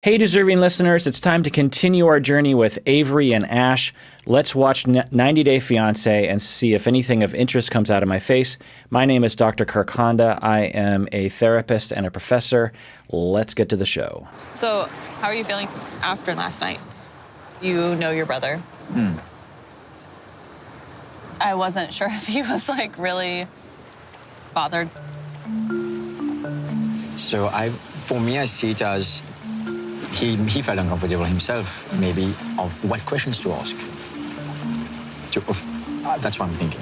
Hey, deserving listeners, it's time to continue our journey with Avery and Ash. Let's watch 90 Day Fiancé and see if anything of interest comes out of my face. My name is Dr. Kirk Honda. I am a therapist and a professor. Let's get to the show. So, how are you feeling after last night? You know your brother. I wasn't sure if he was really bothered. So for me, I see it as he felt uncomfortable himself, maybe, of what questions to ask. That's what I'm thinking.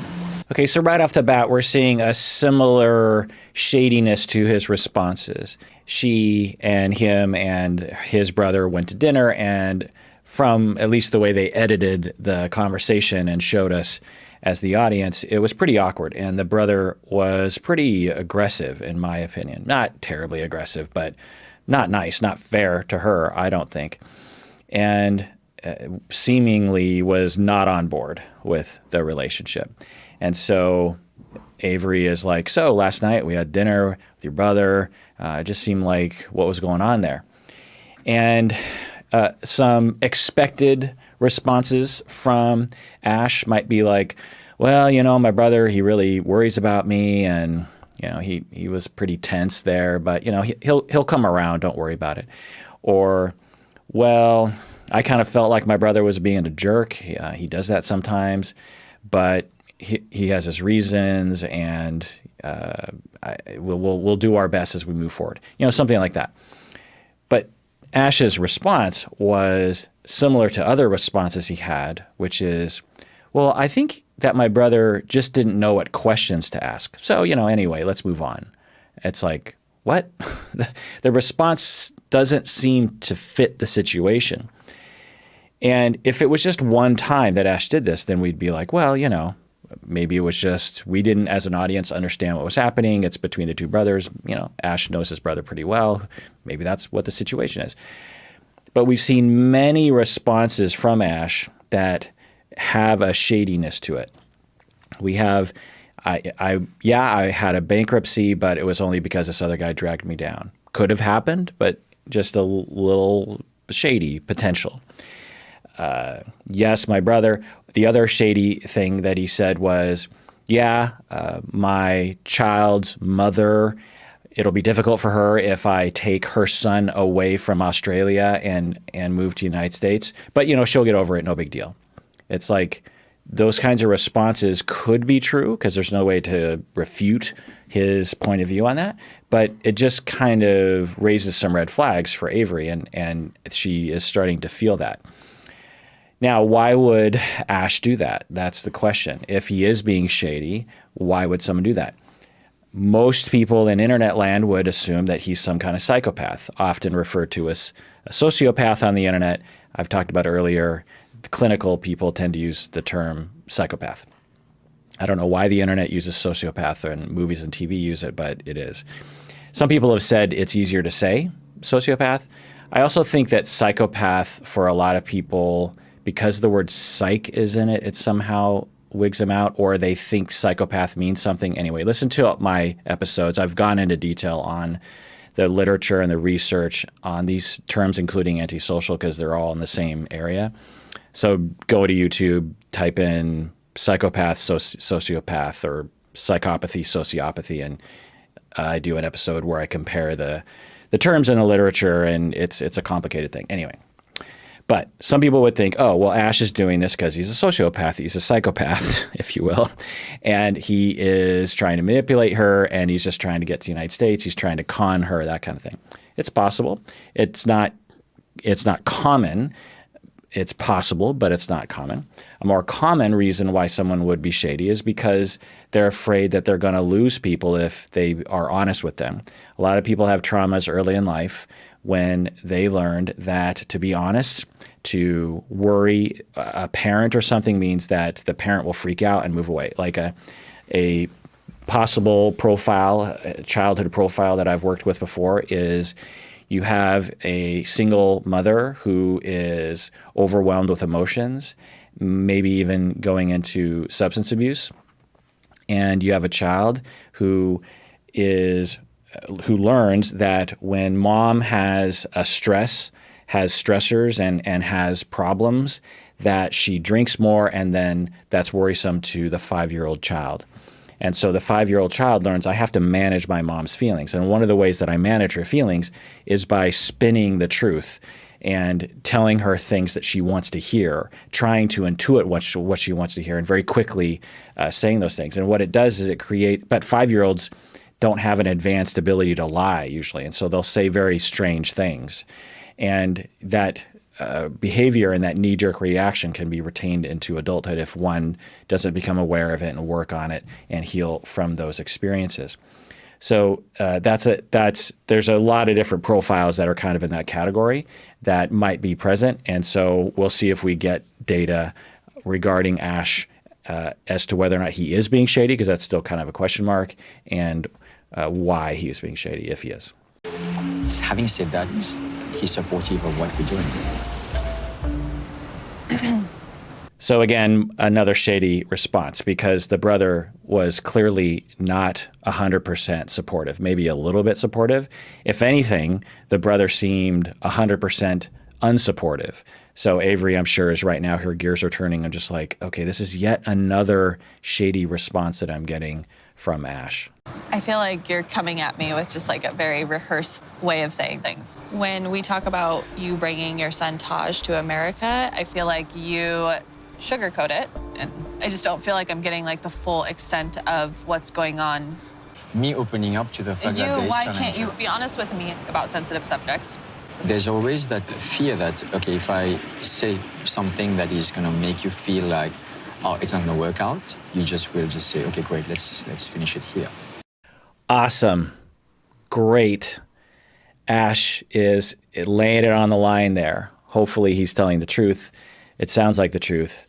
Okay, so right off the bat, we're seeing a similar shadiness to his responses. She and him and his brother went to dinner, and from at least the way they edited the conversation and showed us as the audience, it was pretty awkward. And the brother was pretty aggressive, in my opinion. Not terribly aggressive, but not nice, not fair to her, I don't think. And seemingly was not on board with the relationship. And so Avery is like, so last night we had dinner with your brother. It just seemed like what was going on there. And some expected responses from Ash might be like, well, my brother, he really worries about me, and he was pretty tense there, but he'll come around, don't worry about it. Or, well, I kind of felt like my brother was being a jerk. He does that sometimes, but he has his reasons, and we'll do our best as we move forward. Something like that. But Ash's response was similar to other responses he had, which is, well, I think that my brother just didn't know what questions to ask. So, anyway, let's move on. It's like, what? The response doesn't seem to fit the situation. And if it was just one time that Ash did this, then we'd be like, well, maybe it was just we didn't, as an audience, understand what was happening. It's between the two brothers. Ash knows his brother pretty well. Maybe that's what the situation is. But we've seen many responses from Ash that have a shadiness to it. We have, I had a bankruptcy, but it was only because this other guy dragged me down. Could have happened, but just a little shady potential. Yes, my brother. The other shady thing that he said was, my child's mother, it'll be difficult for her if I take her son away from Australia and move to the United States. But, she'll get over it, no big deal. It's like those kinds of responses could be true because there's no way to refute his point of view on that. But it just kind of raises some red flags for Avery, and she is starting to feel that. Now, why would Ash do that? That's the question. If he is being shady, why would someone do that? Most people in internet land would assume that he's some kind of psychopath, often referred to as a sociopath on the internet. I've talked about earlier, clinical people tend to use the term psychopath. I don't know why the internet uses sociopath and movies and TV use it, but it is. Some people have said it's easier to say sociopath. I also think that psychopath, for a lot of people, because the word psych is in it, it somehow wigs them out, or they think psychopath means something. Anyway, listen to my episodes. I've gone into detail on the literature and the research on these terms, including antisocial, because they're all in the same area. So go to YouTube, type in psychopath, sociopath, or psychopathy, sociopathy, and I do an episode where I compare the terms in the literature, and it's a complicated thing. Anyway. But some people would think, oh, well, Ash is doing this because he's a sociopath. He's a psychopath, if you will. And he is trying to manipulate her, and he's just trying to get to the United States. He's trying to con her, that kind of thing. It's possible. It's not common. It's possible, but it's not common. A more common reason why someone would be shady is because they're afraid that they're going to lose people if they are honest with them. A lot of people have traumas early in life when they learned that to be honest, to worry a parent or something means that the parent will freak out and move away. Like a possible profile, a childhood profile that I've worked with before is you have a single mother who is overwhelmed with emotions, maybe even going into substance abuse, and you have a child who learns that when mom has a stress has stressors and has problems, that she drinks more, and then that's worrisome to the 5-year-old child. And so the 5-year-old child learns, I have to manage my mom's feelings. And one of the ways that I manage her feelings is by spinning the truth and telling her things that she wants to hear, trying to intuit what she wants to hear, and very quickly saying those things. And what it does is but 5-year-olds don't have an advanced ability to lie usually. And so they'll say very strange things. And that behavior and that knee-jerk reaction can be retained into adulthood if one doesn't become aware of it and work on it and heal from those experiences. So there's a lot of different profiles that are kind of in that category that might be present. And so we'll see if we get data regarding Ash as to whether or not he is being shady, because that's still kind of a question mark, and why he is being shady, if he is. Having said that, he's supportive of what we're doing. So again, another shady response, because the brother was clearly not 100% supportive, maybe a little bit supportive. If anything, the brother seemed 100% unsupportive. So Avery, I'm sure, is right now, her gears are turning. I'm just like, okay, this is yet another shady response that I'm getting from Ash. I feel like you're coming at me with just like a very rehearsed way of saying things. When we talk about you bringing your son Taj to America, I feel like you sugarcoat it, and I just don't feel like I'm getting like the full extent of what's going on. Me opening up to the fact that there's Why challenge. can't you be honest with me about sensitive subjects? There's always that fear that, okay, if I say something that is going to make you feel like, oh, it's not going to work out, you will just say, okay, great, let's finish it here. Awesome. Great. Ash is laying it on the line there. Hopefully he's telling the truth. It sounds like the truth.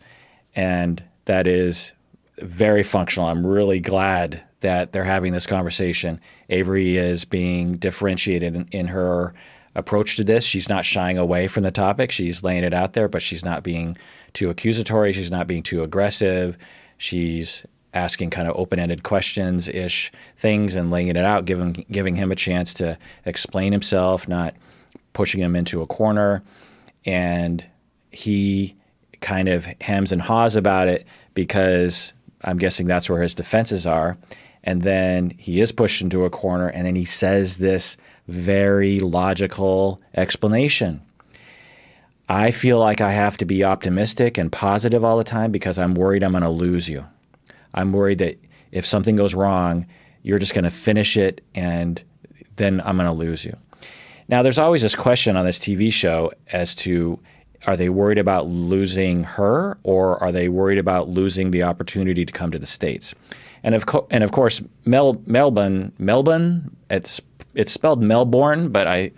And that is very functional. I'm really glad that they're having this conversation. Avery is being differentiated in her approach to this. She's not shying away from the topic. She's laying it out there, but she's not being too accusatory. She's not being too aggressive. She's asking kind of open-ended questions-ish things and laying it out, giving him a chance to explain himself, not pushing him into a corner. And he kind of hems and haws about it because I'm guessing that's where his defenses are. And then he is pushed into a corner, and then he says this very logical explanation. I feel like I have to be optimistic and positive all the time because I'm worried I'm going to lose you. I'm worried that if something goes wrong, you're just going to finish it, and then I'm going to lose you. Now, there's always this question on this TV show as to, are they worried about losing her, or are they worried about losing the opportunity to come to the States? And of course, Melbourne. It's spelled Melbourne, but I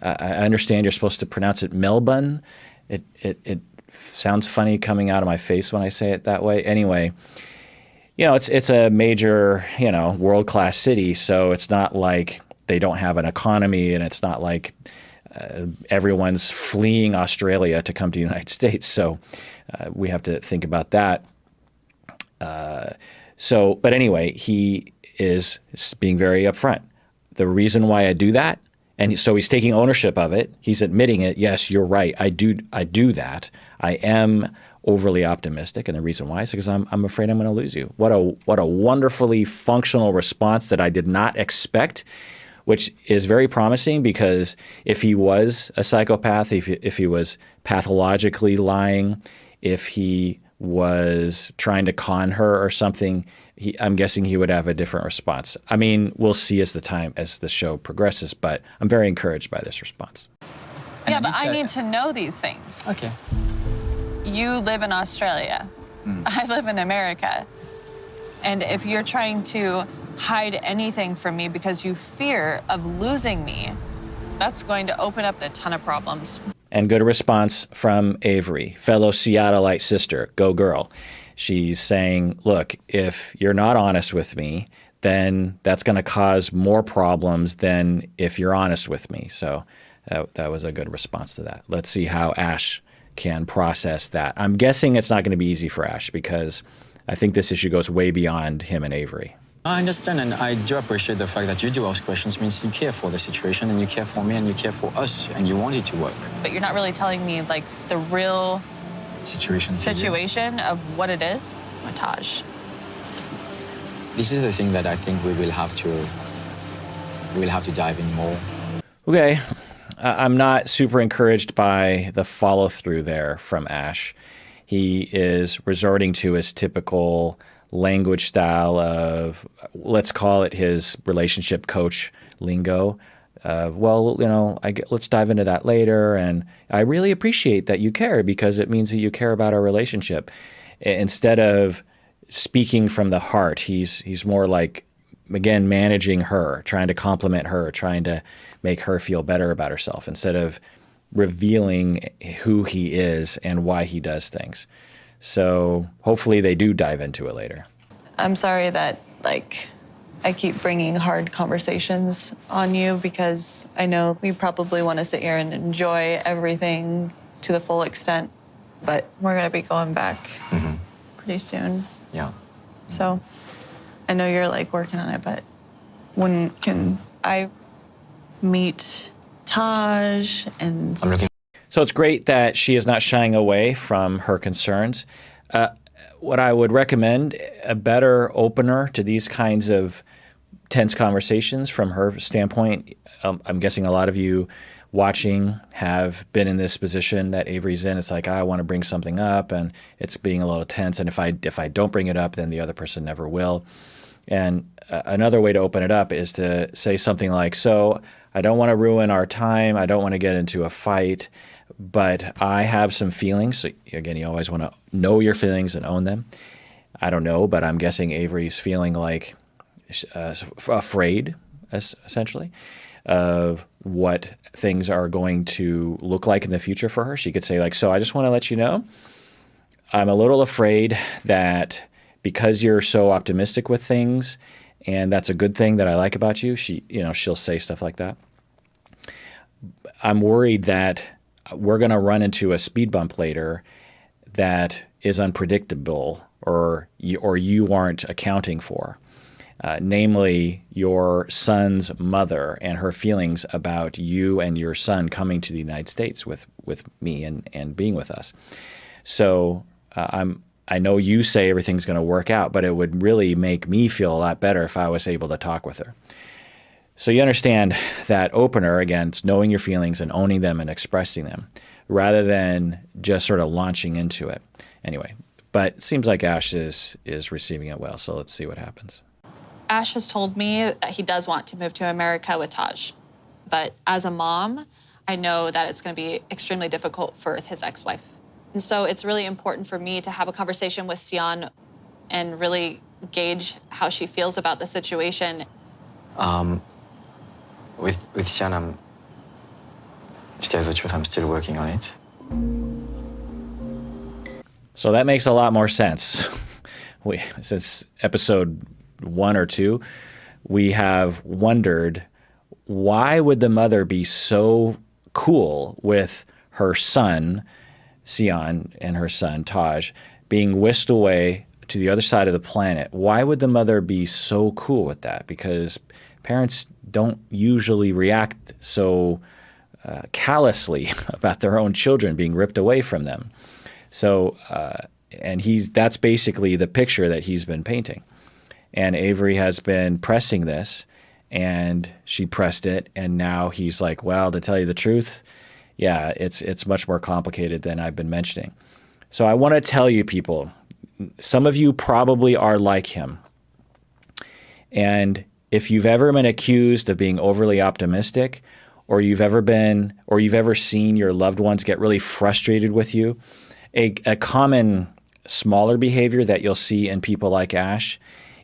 understand you're supposed to pronounce it Melbourne. It sounds funny coming out of my face when I say it that way. Anyway, it's a major, world-class city, so it's not like they don't have an economy, and it's not like everyone's fleeing Australia to come to the United States. So we have to think about that. But anyway, he is being very upfront. The reason why I do that, and so he's taking ownership of it. He's admitting it. Yes, you're right. I do that. I am overly optimistic, and the reason why is because I'm afraid I'm going to lose you. What a wonderfully functional response that I did not expect, which is very promising, because if he was a psychopath, if he was pathologically lying, if he was trying to con her or something, I'm guessing he would have a different response. I mean, we'll see as the show progresses, but I'm very encouraged by this response. Yeah, but I need to know these things. Okay. You live in Australia. I live in America. And if you're trying to hide anything from me because you fear of losing me, that's going to open up a ton of problems. And good response from Avery, fellow Seattleite sister, go girl. She's saying, look, if you're not honest with me, then that's going to cause more problems than if you're honest with me. So that was a good response to that. Let's see how Ash can process that. I'm guessing it's not going to be easy for Ash, because I think this issue goes way beyond him and Avery. I understand, and I do appreciate the fact that you do ask questions. Means you care for the situation, and you care for me, and you care for us, and you want it to work. But you're not really telling me like the real Situation of what it is with Taj. This is the thing that I think we will have to dive in more. Okay. I'm not super encouraged by the follow through there from Ash. He is resorting to his typical language style of, let's call it his relationship coach lingo. Let's dive into that later. And I really appreciate that you care because it means that you care about our relationship. Instead of speaking from the heart, he's more like, again, managing her, trying to compliment her, trying to make her feel better about herself instead of revealing who he is and why he does things. So hopefully they do dive into it later. I'm sorry that I keep bringing hard conversations on you because I know you probably want to sit here and enjoy everything to the full extent, but we're going to be going back pretty soon. Yeah. So I know you're working on it, but when can I meet Taj and... So it's great that she is not shying away from her concerns. What I would recommend, a better opener to these kinds of tense conversations from her standpoint. I'm guessing a lot of you watching have been in this position that Avery's in. It's like, I want to bring something up and it's being a little tense. And if I don't bring it up, then the other person never will. And another way to open it up is to say something like, so I don't want to ruin our time. I don't want to get into a fight, but I have some feelings. So again, you always want to know your feelings and own them. I don't know, but I'm guessing Avery's feeling like afraid, essentially, of what things are going to look like in the future for her. She could say so I just want to let you know, I'm a little afraid that because you're so optimistic with things, and that's a good thing that I like about you, she'll say stuff like that. I'm worried that we're going to run into a speed bump later that is unpredictable or you aren't accounting for. Namely, your son's mother and her feelings about you and your son coming to the United States with me and being with us. So I know you say everything's going to work out, but it would really make me feel a lot better if I was able to talk with her. So you understand that opener, again, it's knowing your feelings and owning them and expressing them rather than just sort of launching into it. Anyway, but it seems like Ash is receiving it well, so let's see what happens. Ash has told me that he does want to move to America with Taj. But as a mom, I know that it's going to be extremely difficult for his ex-wife. And so it's really important for me to have a conversation with Sion and really gauge how she feels about the situation. With Sion, to tell you the truth, I'm still working on it. So that makes a lot more sense. Since episode 1 or 2, we have wondered, why would the mother be so cool with her son, Sion, and her son, Taj, being whisked away to the other side of the planet? Why would the mother be so cool with that? Because parents don't usually react so callously about their own children being ripped away from them. So, and that's basically the picture that he's been painting. And Avery has been pressing this, and she pressed it, and now he's like, well, to tell you the truth, yeah, it's much more complicated than I've been mentioning. So I want to tell you people, some of you probably are like him. And if you've ever been accused of being overly optimistic, or you've ever seen your loved ones get really frustrated with you, a common smaller behavior that you'll see in people like Ash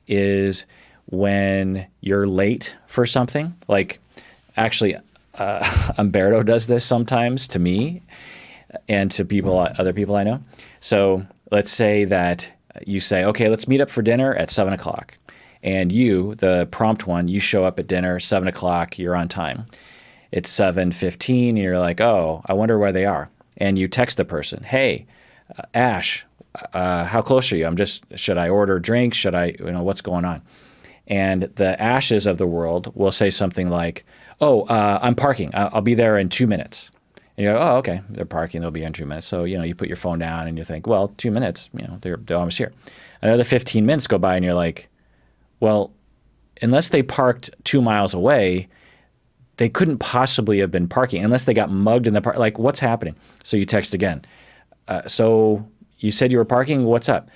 is when you're late for something. Like, actually, Umberto does this sometimes to me and to other people I know. So let's say that you say, okay, let's meet up for dinner at 7 o'clock. And you, the prompt one, you show up at dinner, 7 o'clock, you're on time. It's 7:15, and you're like, oh, I wonder where they are. And you text the person, hey, Ash, how close are you? Should I order drinks? What's going on? And the ashes of the world will say something like, oh, I'm parking. I'll be there in 2 minutes. And you go, oh, okay, they're parking. They'll be in 2 minutes. So, you put your phone down and you think, well, 2 minutes, they're almost here. Another 15 minutes go by and you're like, well, unless they parked 2 miles away, they couldn't possibly have been parking unless they got mugged in the park. Like, what's happening? So you text again. So you said you were parking. What's up?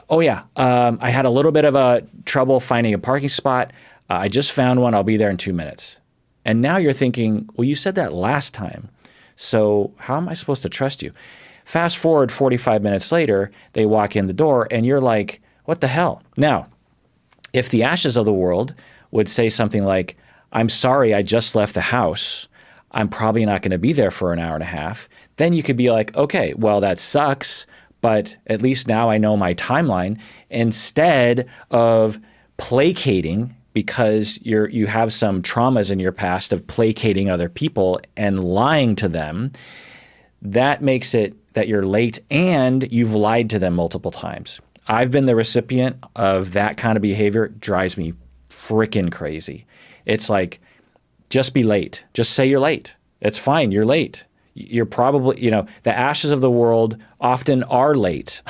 Oh, yeah. I had a little bit of a trouble finding a parking spot. I just found one. I'll be there in 2 minutes. And now you're thinking, well, you said that last time. So how am I supposed to trust you? Fast forward 45 minutes later, they walk in the door and you're like, what the hell? Now, if the ashes of the world would say something like, I'm sorry, I just left the house. I'm probably not going to be there for an hour and a half. Then you could be like, okay, well, that sucks, but at least now I know my timeline. Instead of placating, because you have some traumas in your past of placating other people and lying to them, that makes it that you're late and you've lied to them multiple times. I've been the recipient of that kind of behavior. It drives me freaking crazy. It's like, just be late. Just say you're late. It's fine. You're late. You're probably, the ashes of the world often are late,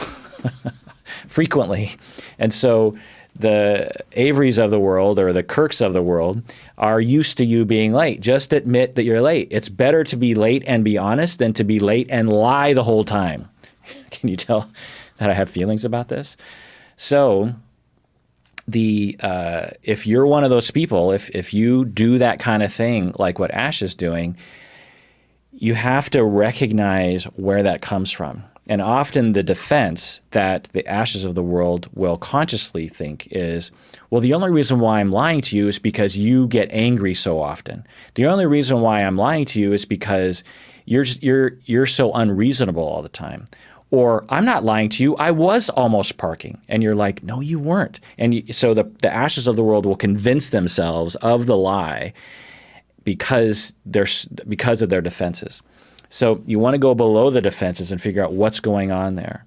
frequently. And so the Averys of the world or the Kirks of the world are used to you being late. Just admit that you're late. It's better to be late and be honest than to be late and lie the whole time. Can you tell that I have feelings about this? So if you're one of those people, if you do that kind of thing like what Ash is doing, you have to recognize where that comes from. And often the defense that the ashes of the world will consciously think is, well, the only reason why I'm lying to you is because you get angry so often. The only reason why I'm lying to you is because you're so unreasonable all the time. Or I'm not lying to you, I was almost parking. And you're like, no, you weren't. And so the ashes of the world will convince themselves of the lie because of their defenses. So you want to go below the defenses and figure out what's going on there.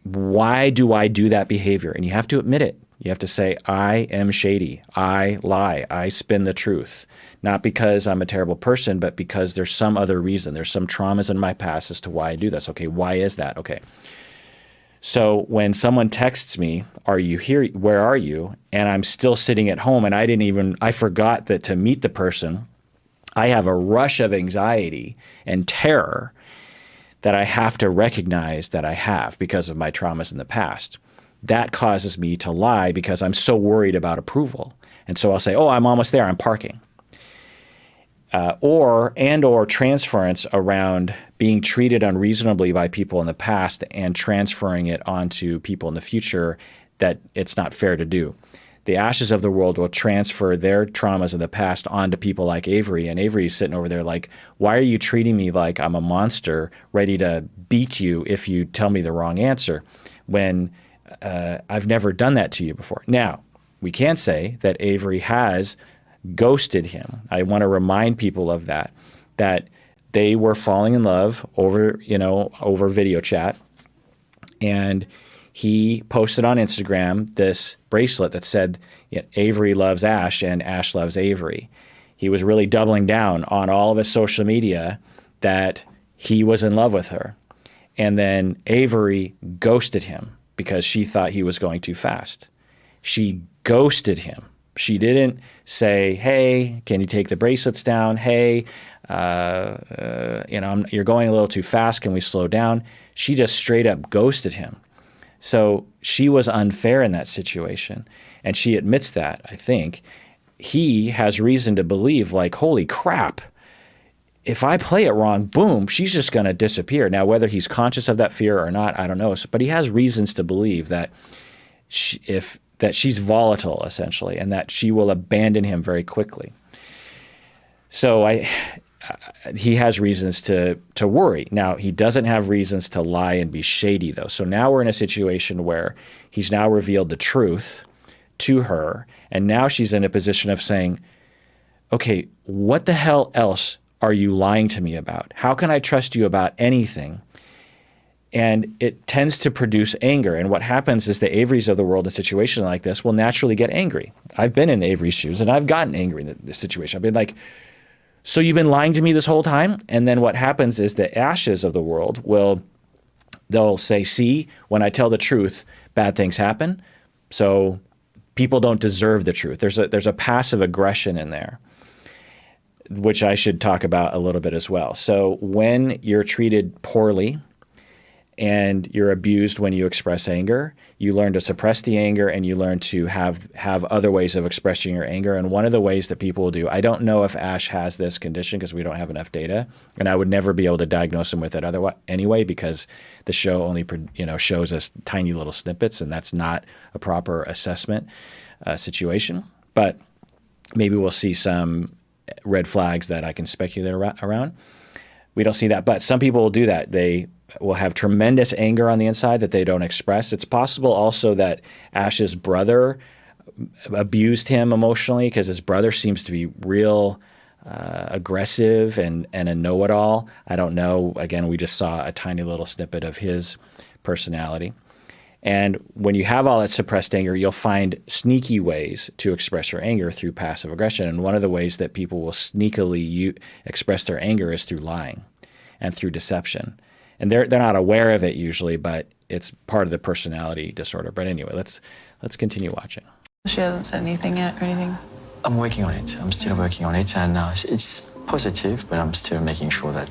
Why do I do that behavior? And you have to admit it. You have to say, I am shady. I lie. I spin the truth. Not because I'm a terrible person, but because there's some other reason. There's some traumas in my past as to why I do this. Okay, why is that? Okay. So when someone texts me, are you here? Where are you? And I'm still sitting at home and I forgot that to meet the person, I have a rush of anxiety and terror that I have to recognize that I have because of my traumas in the past. That causes me to lie because I'm so worried about approval. And so I'll say, oh, I'm almost there, I'm parking. Or transference around being treated unreasonably by people in the past and transferring it onto people in the future that it's not fair to do. The ashes of the world will transfer their traumas of the past onto people like Avery. And Avery's sitting over there like, why are you treating me like I'm a monster ready to beat you if you tell me the wrong answer when I've never done that to you before? Now, we can say that Avery has ghosted him. I want to remind people of that they were falling in love over video chat. And he posted on Instagram this bracelet that said, Avery loves Ash and Ash loves Avery. He was really doubling down on all of his social media that he was in love with her. And then Avery ghosted him because she thought he was going too fast. She ghosted him. She didn't say, hey, can you take the bracelets down? Hey, you're going a little too fast. Can we slow down? She just straight up ghosted him. So she was unfair in that situation. And she admits that, I think. He has reason to believe, like, holy crap, if I play it wrong, boom, she's just going to disappear. Now, whether he's conscious of that fear or not, I don't know. But he has reasons to believe that she's volatile, essentially, and that she will abandon him very quickly. So he has reasons to worry. Now, he doesn't have reasons to lie and be shady, though. So now we're in a situation where he's now revealed the truth to her, and now she's in a position of saying, okay, what the hell else are you lying to me about? How can I trust you about anything? And it tends to produce anger. And what happens is the Averys of the world in a situation like this will naturally get angry. I've been in Avery's shoes and I've gotten angry in this situation. I've been like, so you've been lying to me this whole time? And then what happens is the Ashes of the world they'll say, see, when I tell the truth, bad things happen. So people don't deserve the truth. There's a passive aggression in there, which I should talk about a little bit as well. So when you're treated poorly and you're abused when you express anger, you learn to suppress the anger and you learn to have other ways of expressing your anger. And one of the ways that people will do, I don't know if Ash has this condition because we don't have enough data, and I would never be able to diagnose him with it otherwise anyway, because the show only shows us tiny little snippets, and that's not a proper assessment situation. But maybe we'll see some red flags that I can speculate around. We don't see that, but some people will do that. They will have tremendous anger on the inside that they don't express. It's possible also that Ash's brother abused him emotionally, because his brother seems to be real aggressive and a know-it-all. I don't know. Again, we just saw a tiny little snippet of his personality. And when you have all that suppressed anger, you'll find sneaky ways to express your anger through passive aggression. And one of the ways that people will sneakily express their anger is through lying and through deception. And they're not aware of it usually, but it's part of the personality disorder. But anyway, let's continue watching. She hasn't said anything yet or anything? I'm working on it. I'm still working on it, and it's positive, but I'm still making sure that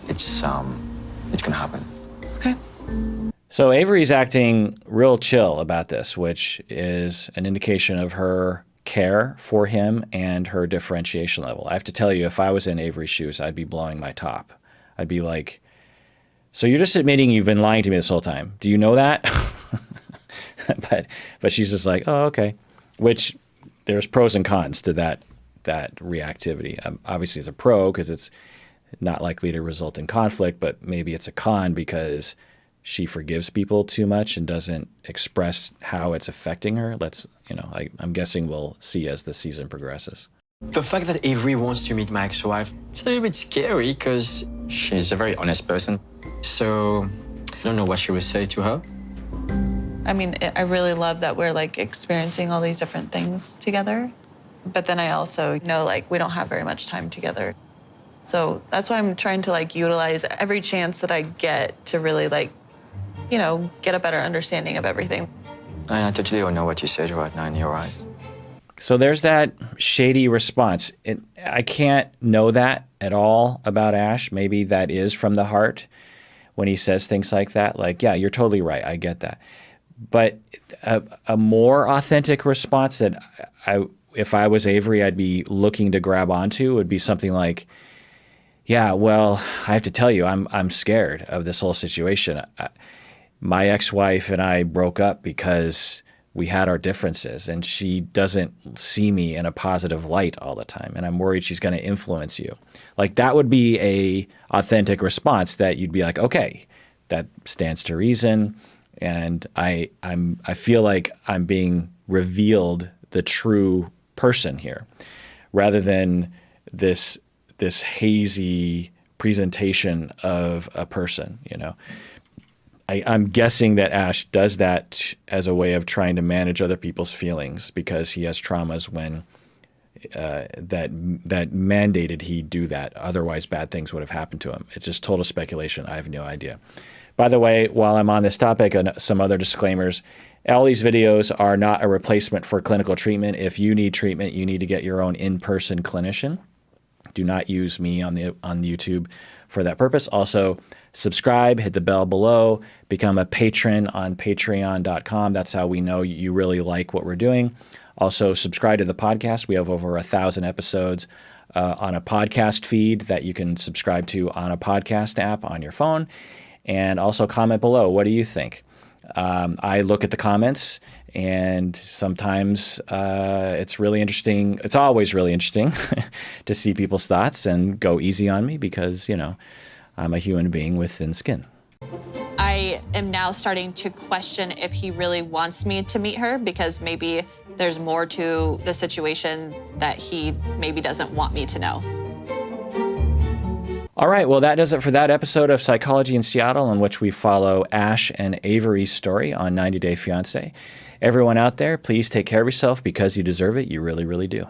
it's gonna happen. Okay. So Avery's acting real chill about this, which is an indication of her care for him and her differentiation level. I have to tell you, if I was in Avery's shoes, I'd be blowing my top. I'd be like, so you're just admitting you've been lying to me this whole time. Do you know that? but she's just like, oh, okay. Which there's pros and cons to that reactivity. Obviously, it's a pro because it's not likely to result in conflict, but maybe it's a con because she forgives people too much and doesn't express how it's affecting her. I'm guessing we'll see as the season progresses. The fact that Avery wants to meet my ex-wife, it's a little bit scary because she's a very honest person. So I don't know what she would say to her. I mean, I really love that we're experiencing all these different things together. But then I also know we don't have very much time together. So that's why I'm trying to utilize every chance that I get to really get a better understanding of everything. I totally don't know what you said right now, and you're right. So there's that shady response. I can't know that at all about Ash. Maybe that is from the heart when he says things like that. Yeah, you're totally right. I get that. But a more authentic response that if I was Avery, I'd be looking to grab onto would be something like, yeah, well, I have to tell you, I'm scared of this whole situation. My ex-wife and I broke up because we had our differences, and she doesn't see me in a positive light all the time, and I'm worried she's going to influence you. That would be a authentic response that you'd be like, okay, that stands to reason, and I feel like I'm being revealed the true person here, rather than this hazy presentation of a person, I'm guessing that Ash does that as a way of trying to manage other people's feelings because he has traumas when that mandated he do that. Otherwise, bad things would have happened to him. It's just total speculation. I have no idea. By the way, while I'm on this topic, some other disclaimers. All these videos are not a replacement for clinical treatment. If you need treatment, you need to get your own in-person clinician. Do not use me on YouTube for that purpose. Also, subscribe, hit the bell below, become a patron on patreon.com. That's how we know you really like what we're doing. Also, subscribe to the podcast. We have over 1,000 episodes on a podcast feed that you can subscribe to on a podcast app on your phone. And also comment below. What do you think? I look at the comments, and sometimes it's really interesting. It's always really interesting to see people's thoughts and go easy on me because, I'm a human being with thin skin. I am now starting to question if he really wants me to meet her because maybe there's more to the situation that he maybe doesn't want me to know. All right, well, that does it for that episode of Psychology in Seattle, in which we follow Ash and Avery's story on 90 Day Fiancé. Everyone out there, please take care of yourself because you deserve it. You really, really do.